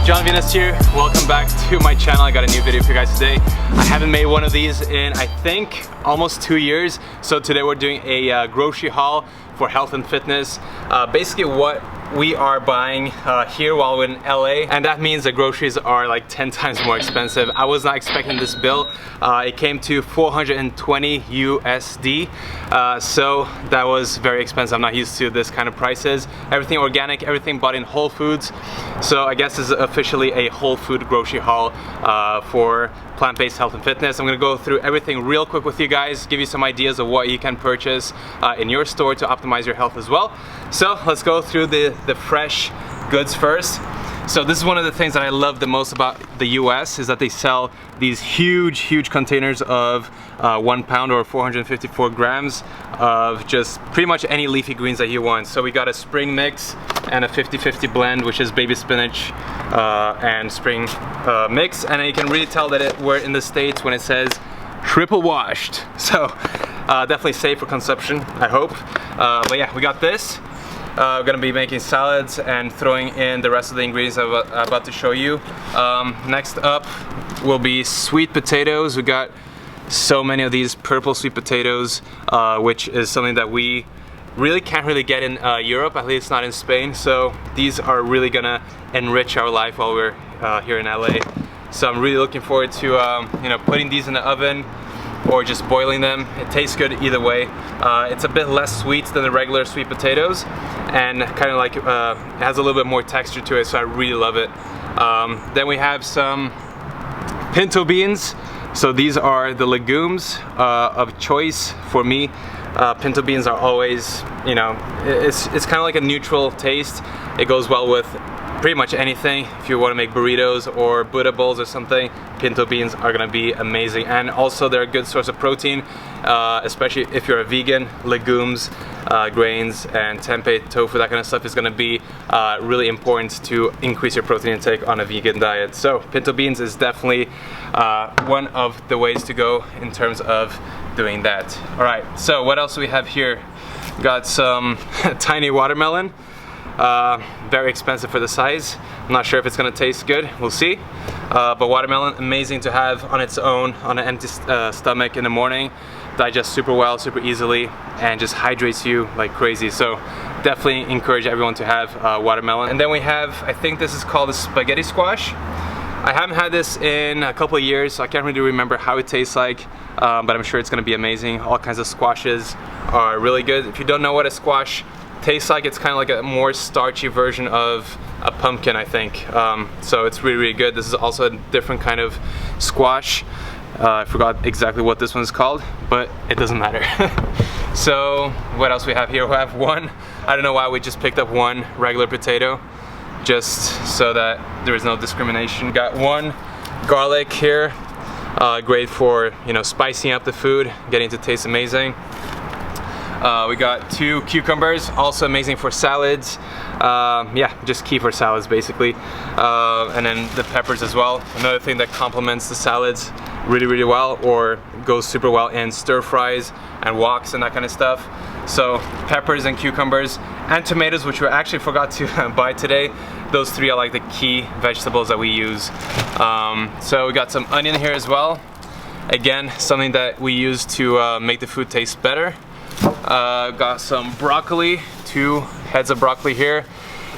Jon Venus here. Welcome back to my channel. I got a new video for you guys today. I haven't made one of these in I think almost 2 years. So today we're doing a grocery haul for health and fitness. Basically what we are buying here while we're in LA, and that means the groceries are like 10 times more expensive. I was not expecting this bill. It came to 420 USD, so that was very expensive. I'm not used to this kind of prices. Everything organic, everything bought in Whole Foods. So I guess this is officially a whole food grocery haul for plant-based health and fitness. I'm gonna go through everything real quick with you guys, give you some ideas of what you can purchase in your store to optimize your health as well. So let's go through the fresh goods first. So this is one of the things that I love the most about the US is that they sell these huge containers of 1 pound or 454 grams of just pretty much any leafy greens that you want. So we got a spring mix and a 50-50 blend, which is baby spinach and spring mix. And you can really tell that we're in the States when it says triple washed. So definitely safe for consumption, I hope. But yeah, we got this. We're gonna be making salads and throwing in the rest of the ingredients I'm about to show you. Next up will be sweet potatoes. We got so many of these purple sweet potatoes, which is something that we really can't get in Europe, at least not in Spain. So these are really gonna enrich our life while we're here in LA. So I'm really looking forward to you know, putting these in the oven or just boiling them. It tastes good either way. It's a bit less sweet than the regular sweet potatoes, and kind of like it has a little bit more texture to it, so I really love it. Then we have some pinto beans. So these are the legumes of choice for me. Pinto beans are always, you know, it's kind of like a neutral taste. It goes well with pretty much anything. If you want to make burritos or Buddha bowls or something, pinto beans are gonna be amazing. And also they're a good source of protein, especially if you're a vegan. Legumes, grains, and tempeh, tofu, that kind of stuff is gonna be really important to increase your protein intake on a vegan diet. So pinto beans is definitely one of the ways to go in terms of doing that. All right, so what else do we have here? Got some tiny watermelon. Very expensive for the size. I'm not sure if it's gonna taste good, we'll see. But watermelon, amazing to have on its own on an empty stomach in the morning. Digests super well, super easily, and just hydrates you like crazy. So definitely encourage everyone to have watermelon. And then we have, I think this is called the spaghetti squash. I haven't had this in a couple of years, so I can't really remember how it tastes like, but I'm sure it's gonna be amazing. All kinds of squashes are really good. If you don't know what a squash tastes like, it's kind of like a more starchy version of a pumpkin, I think. So it's really good. This is also a different kind of squash. I forgot exactly what this one's called, but it doesn't matter. So what else we have here? We have one, I don't know why we just picked up one regular potato, just so that there is no discrimination. Got one garlic here, great for, you know, spicing up the food, getting it to taste amazing. We got 2 cucumbers, also amazing for salads. Yeah, just key for salads basically. And then the peppers as well. Another thing that complements the salads really well, or goes super well in stir fries and woks and that kind of stuff. So peppers and cucumbers and tomatoes, which we actually forgot to buy today. Those 3 are like the key vegetables that we use. So we got some onion here as well. Again, something that we use to make the food taste better. Got some broccoli, 2 heads of broccoli here.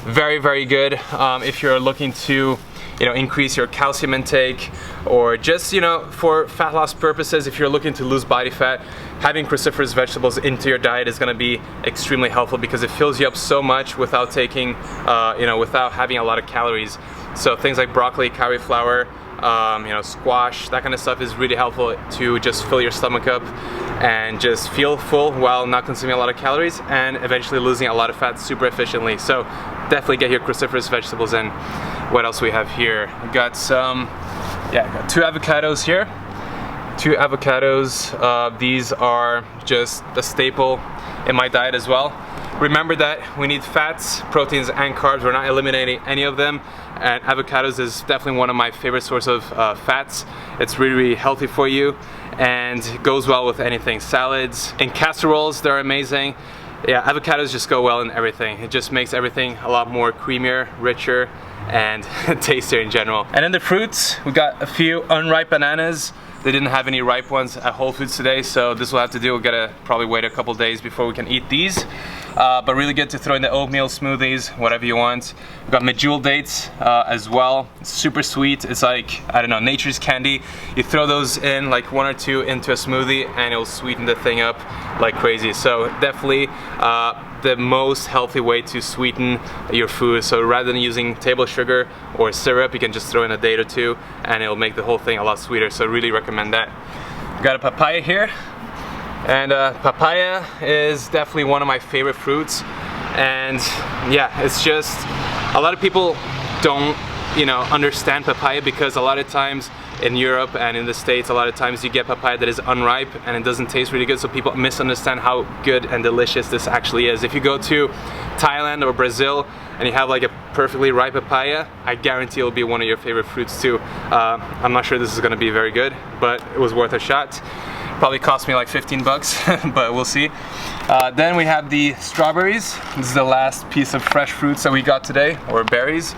Very good if you're looking to, you know, increase your calcium intake, or just, you know, for fat loss purposes. If you're looking to lose body fat, having cruciferous vegetables into your diet is going to be extremely helpful because it fills you up so much without taking, you know, without having a lot of calories. So things like broccoli, cauliflower, you know, squash, that kind of stuff is really helpful to just fill your stomach up and just feel full while not consuming a lot of calories and eventually losing a lot of fat super efficiently. So definitely get your cruciferous vegetables in. What else we have here? We got some, yeah, got 2 avocados here. 2 avocados. These are just a staple in my diet as well. Remember that we need fats, proteins, and carbs. We're not eliminating any of them. And avocados is definitely one of my favorite sources of fats. It's really healthy for you and goes well with anything. Salads and casseroles, they're amazing. yeah, avocados just go well in everything. It just makes everything a lot more creamier, richer, and tastier in general. And in the fruits, we got a few unripe bananas. They didn't have any ripe ones at Whole Foods today, so this will have to do. We're gonna probably wait a couple days before we can eat these. But really good to throw in the oatmeal smoothies, whatever you want. We've got medjool dates as well. It's super sweet. It's like, I don't know, nature's candy. You throw those in, like 1 or 2 into a smoothie, and it'll sweeten the thing up like crazy. So definitely the most healthy way to sweeten your food. So rather than using table sugar or syrup, you can just throw in a date or 2 and it'll make the whole thing a lot sweeter. So really recommend that. Got a papaya here, and papaya is definitely one of my favorite fruits. And yeah, it's just, a lot of people don't, you know, understand papaya, because a lot of times in Europe and in the States, a lot of times you get papaya that is unripe and it doesn't taste really good, so people misunderstand how good and delicious this actually is. If you go to Thailand or Brazil and you have like a perfectly ripe papaya, I guarantee it'll be one of your favorite fruits too. I'm not sure this is gonna be very good, but it was worth a shot. Probably cost me like 15 bucks, but we'll see. Then we have the strawberries. This is the last piece of fresh fruits that we got today, or berries.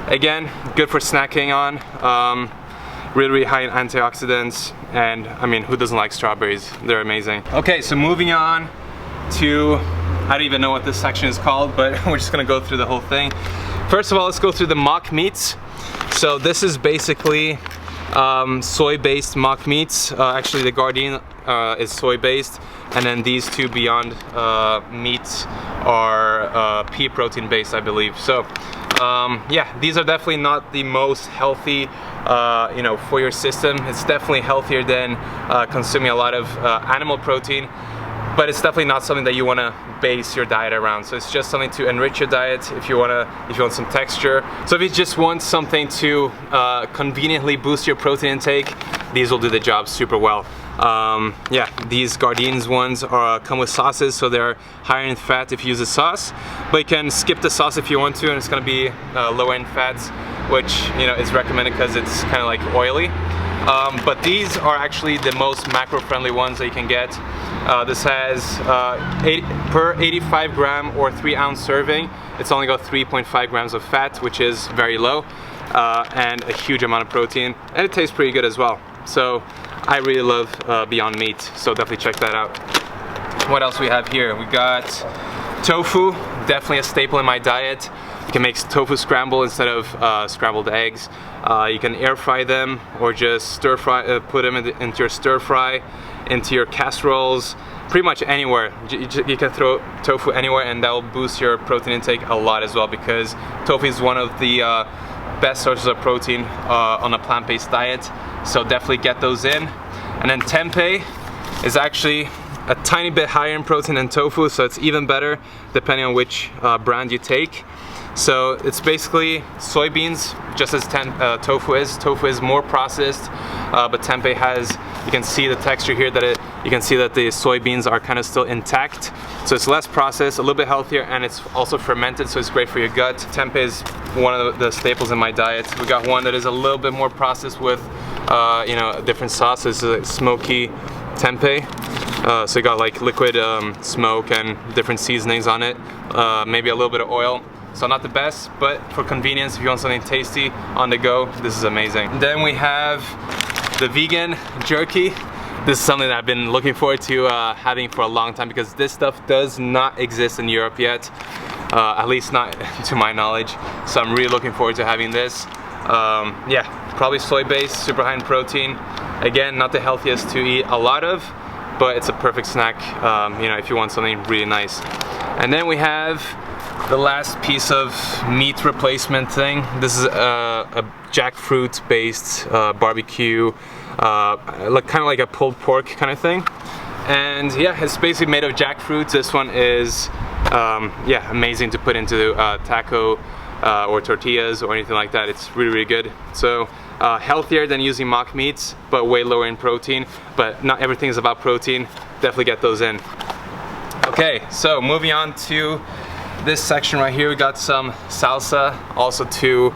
Again, good for snacking on. Really high in antioxidants, and I mean, who doesn't like strawberries? They're amazing. Okay, so moving on to, I don't even know what this section is called, but we're just gonna go through the whole thing. First of all, let's go through the mock meats. So this is basically soy-based mock meats. Actually, the Gardein is soy-based, and then these 2 Beyond meats are pea protein based, I believe. So yeah, these are definitely not the most healthy, you know, for your system. It's definitely healthier than consuming a lot of animal protein, but it's definitely not something that you want to base your diet around. So it's just something to enrich your diet if you want some texture. So if you just want something to conveniently boost your protein intake, these will do the job super well. Yeah, these Gardein ones come with sauces, so they're higher in fat if you use a sauce, but you can skip the sauce if you want to, and it's going to be lower in fats, which, you know, is recommended because it's kind of like oily. But these are actually the most macro-friendly ones that you can get. This has per 85 gram or 3 ounce serving, it's only got 3.5 grams of fat, which is very low, and a huge amount of protein, and it tastes pretty good as well. So I really love Beyond Meat, so definitely check that out. What else we have here? We got tofu, definitely a staple in my diet. You can make tofu scramble instead of scrambled eggs. You can air fry them, or just stir fry, put them into your stir fry, into your casseroles, pretty much anywhere. You can throw tofu anywhere, and that will boost your protein intake a lot as well, because tofu is one of the best sources of protein on a plant-based diet. So definitely get those in. And then tempeh is actually a tiny bit higher in protein than tofu, so it's even better depending on which brand you take. So it's basically soybeans, just as tofu is. Tofu is more processed, but tempeh has, you can see the texture here, that you can see that the soybeans are kind of still intact. So it's less processed, a little bit healthier, and it's also fermented, so it's great for your gut. Tempeh is one of the staples in my diet. We got one that is a little bit more processed with you know, different sauces, smoky tempeh. So you got like liquid smoke and different seasonings on it, maybe a little bit of oil. So not the best, but for convenience, if you want something tasty on the go, this is amazing. Then we have the vegan jerky. This is something that I've been looking forward to having for a long time, because this stuff does not exist in Europe yet, at least not to my knowledge. So I'm really looking forward to having this. Yeah, probably soy-based, super high in protein. Again, not the healthiest to eat a lot of, but it's a perfect snack, you know, if you want something really nice. And then we have the last piece of meat replacement thing. This is a jackfruit based barbecue, kind of like a pulled pork kind of thing. And yeah, it's basically made of jackfruit. This one is yeah, amazing to put into taco or tortillas or anything like that. It's really, really good. So healthier than using mock meats, but way lower in protein. But not everything is about protein. Definitely get those in. Okay, so moving on to this section right here, we got some salsa, also too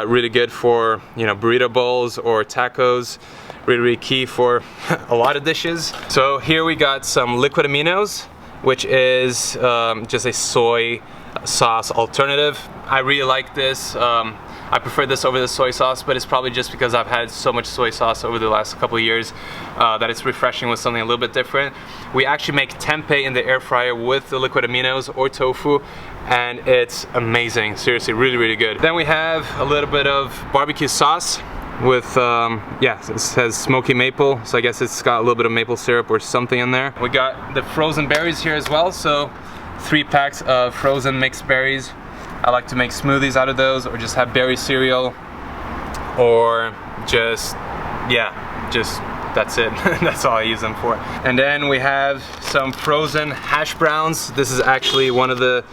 really good for, you know, burrito bowls or tacos. Really, really key for a lot of dishes. So here we got some liquid aminos, which is just a soy sauce alternative. I really like this. I prefer this over the soy sauce, but it's probably just because I've had so much soy sauce over the last couple of years that it's refreshing with something a little bit different. We actually make tempeh in the air fryer with the liquid aminos or tofu, and it's amazing. Seriously, really, really good. Then we have a little bit of barbecue sauce with, yeah, it says smoky maple, so I guess it's got a little bit of maple syrup or something in there. We got the frozen berries here as well, so 3 packs of frozen mixed berries. I like to make smoothies out of those, or just have berry cereal, or just, yeah, just that's it. That's all I use them for. And then we have some frozen hash browns. This is actually one of the,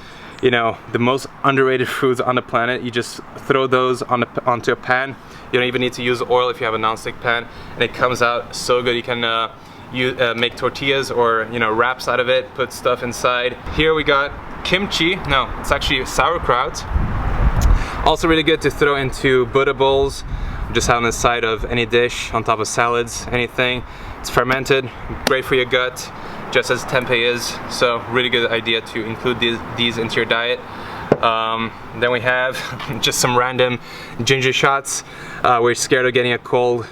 you know, the most underrated foods on the planet. You just throw those onto a pan. You don't even need to use oil if you have a non-stick pan, and it comes out so good. You can make tortillas or, you know, wraps out of it, put stuff inside. Here we got kimchi. No, it's actually sauerkraut. Also really good to throw into Buddha bowls, just have on the side of any dish, on top of salads, anything. It's fermented, great for your gut, just as tempeh is, so really good idea to include these into your diet. Then we have just some random ginger shots. We're scared of getting a cold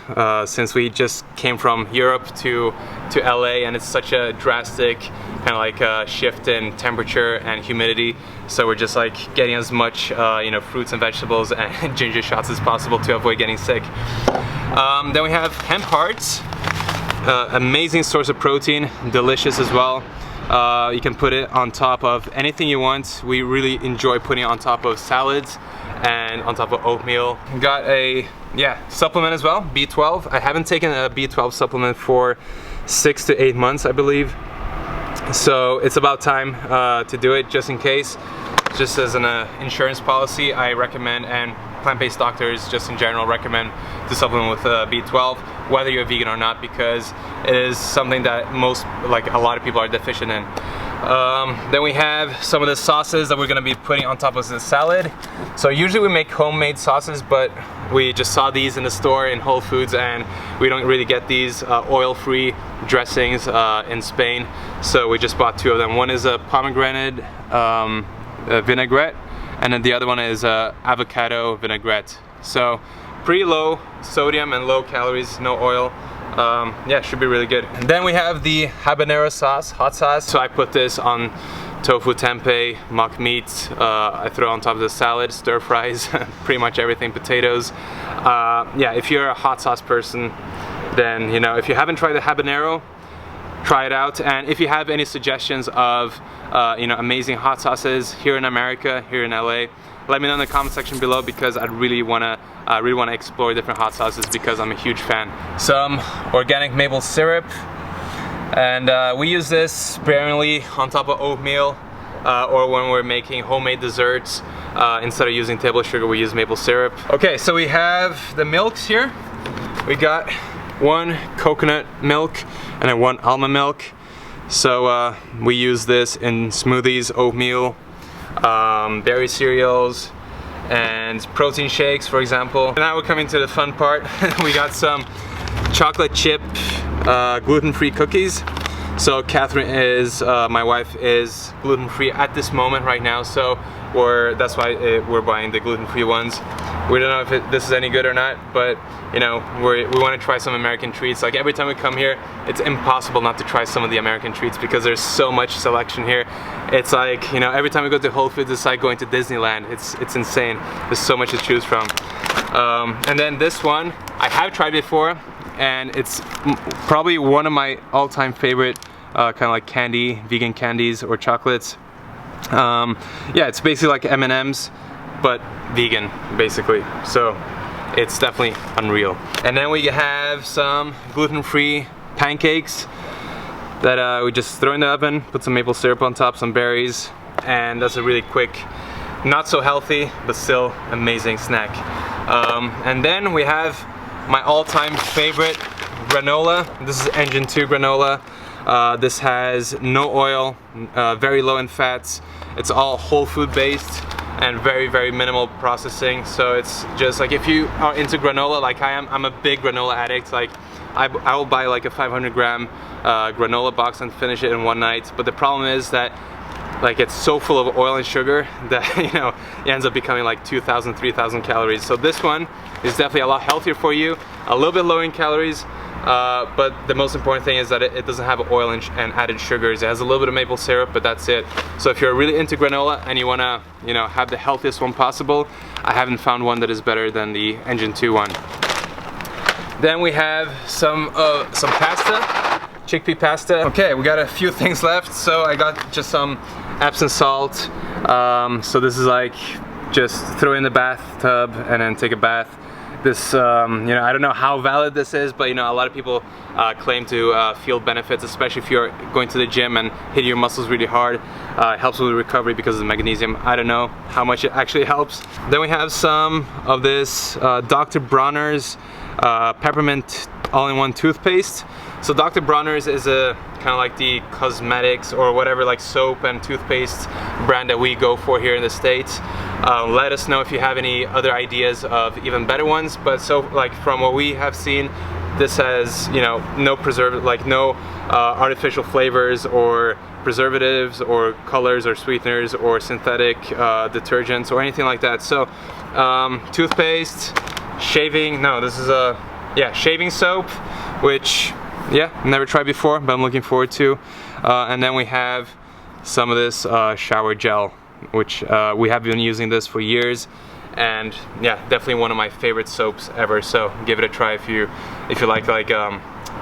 since we just came from Europe to LA, and it's such a drastic kind of like shift in temperature and humidity. So we're just like getting as much you know, fruits and vegetables and ginger shots as possible to avoid getting sick. Then we have hemp hearts. Amazing source of protein, delicious as well. You can put it on top of anything you want. We really enjoy putting it on top of salads and on top of oatmeal. Got a, yeah, supplement as well, B12. I haven't taken a B12 supplement for 6 to 8 months, I believe. So it's about time to do it, just in case. Just as an insurance policy, I recommend, and plant-based doctors just in general recommend to supplement with B12, whether you're vegan or not, because it is something that a lot of people are deficient in. Then we have some of the sauces that we're gonna be putting on top of the salad. So usually we make homemade sauces, but we just saw these in the store in Whole Foods, and we don't really get these oil-free dressings in Spain. So we just bought 2 of them. One is a pomegranate vinaigrette, and then the other one is avocado vinaigrette. So pretty low sodium and low calories, no oil. Yeah, should be really good. And then we have the habanero sauce, hot sauce. So I put this on tofu, tempeh, mock meat. I throw on top of the salad, stir fries, pretty much everything, potatoes. Yeah, if you're a hot sauce person, then, you know, if you haven't tried the habanero, try it out. And if you have any suggestions of you know, amazing hot sauces here in America, here in LA, let me know in the comment section below, because I really wanna explore different hot sauces, because I'm a huge fan. Some organic maple syrup, and we use this sparingly on top of oatmeal, or when we're making homemade desserts. Instead of using table sugar, we use maple syrup. Okay, so we have the milks here. We got 1 coconut milk and then 1 almond milk. So we use this in smoothies, oatmeal, berry cereals, and protein shakes, for example. Now we're coming to the fun part. We got some chocolate chip gluten-free cookies. So Catherine is, my wife is gluten-free at this moment right now, so that's why we're buying the gluten-free ones. We don't know if this is any good or not, but you know, we want to try some American treats. Like every time we come here, it's impossible not to try some of the American treats, because there's so much selection here. It's like, you know, every time we go to Whole Foods, it's like going to Disneyland. It's insane. There's so much to choose from. And then this one, I have tried before, and it's probably one of my all-time favorite kind of like vegan candies or chocolates. Yeah, it's basically like M&Ms, but vegan, basically. So it's definitely unreal. And then we have some gluten-free pancakes that we just throw in the oven, put some maple syrup on top, some berries, and that's a really quick, not so healthy, but still amazing snack. And then we have my all-time favorite granola. This is Engine 2 granola. This has no oil, very low in fats. It's all whole food based and very, very minimal processing. So it's just like, if you are into granola like I am, I'm a big granola addict. Like I will buy like a 500 gram granola box and finish it in one night, but the problem is that like it's so full of oil and sugar that, you know, it ends up becoming like 2,000, 3,000 calories. So this one is definitely a lot healthier for you, a little bit lower in calories, but the most important thing is that it doesn't have oil and added sugars. It has a little bit of maple syrup, but that's it. So if you're really into granola and you wanna, you know, have the healthiest one possible, I haven't found one that is better than the Engine 2 one. Then we have some pasta, chickpea pasta. Okay, we got a few things left. So I got just some Epsom salt. So this is like just throw in the bathtub and then take a bath. This, you know, I don't know how valid this is, but you know, a lot of people claim to feel benefits, especially if you're going to the gym and hitting your muscles really hard. It helps with recovery because of the magnesium. I don't know how much it actually helps. Then we have some of this Dr. Bronner's peppermint all-in-one toothpaste. So Dr. Bronner's is a kind of like the cosmetics or whatever, like soap and toothpaste brand that we go for here in the States. Let us know if you have any other ideas of even better ones. But so like from what we have seen, this has, you know, no artificial flavors or preservatives or colors or sweeteners or synthetic detergents or anything like that. So toothpaste, shaving, no, this is a, yeah, shaving soap, which, yeah, never tried before, but I'm looking forward to. And then we have some of this shower gel, which we have been using this for years, and yeah, definitely one of my favorite soaps ever. So give it a try if you like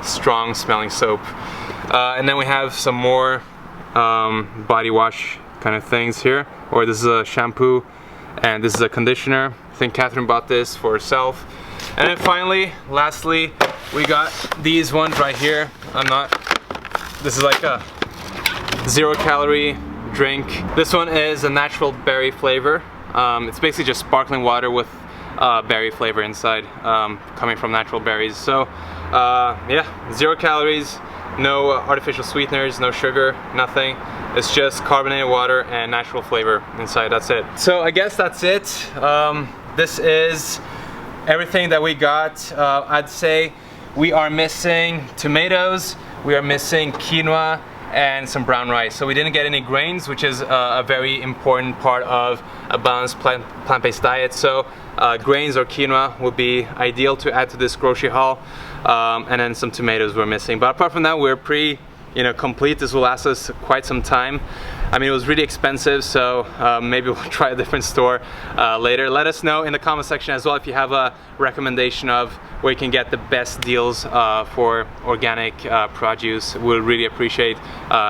strong smelling soap. And then we have some more body wash kind of things here, or this is a shampoo and this is a conditioner. I think Catherine bought this for herself. And then finally, lastly, we got these ones right here. This is like a 0-calorie drink. This one is a natural berry flavor. It's basically just sparkling water with berry flavor inside, coming from natural berries. So yeah, 0 calories, no artificial sweeteners, no sugar, nothing. It's just carbonated water and natural flavor inside, that's it. So I guess that's it. This is everything that we got. I'd say we are missing tomatoes, we are missing quinoa, and some brown rice. So we didn't get any grains, which is a very important part of a balanced plant-based diet. So grains or quinoa would be ideal to add to this grocery haul. And then some tomatoes we're missing. But apart from that, we're pretty, you know, complete. This will last us quite some time. I mean, it was really expensive, so maybe we'll try a different store later. Let us know in the comment section as well if you have a recommendation of where you can get the best deals for organic produce. We'll really appreciate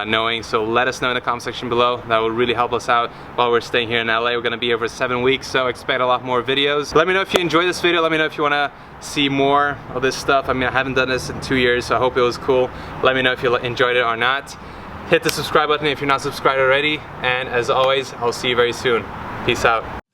knowing, so let us know in the comment section below. That will really help us out while we're staying here in LA. We're gonna be here for 7 weeks, so expect a lot more videos. Let me know if you enjoyed this video. Let me know if you wanna see more of this stuff. I mean, I haven't done this in 2 years, so I hope it was cool. Let me know if you enjoyed it or not. Hit the subscribe button if you're not subscribed already, and as always, I'll see you very soon. Peace out.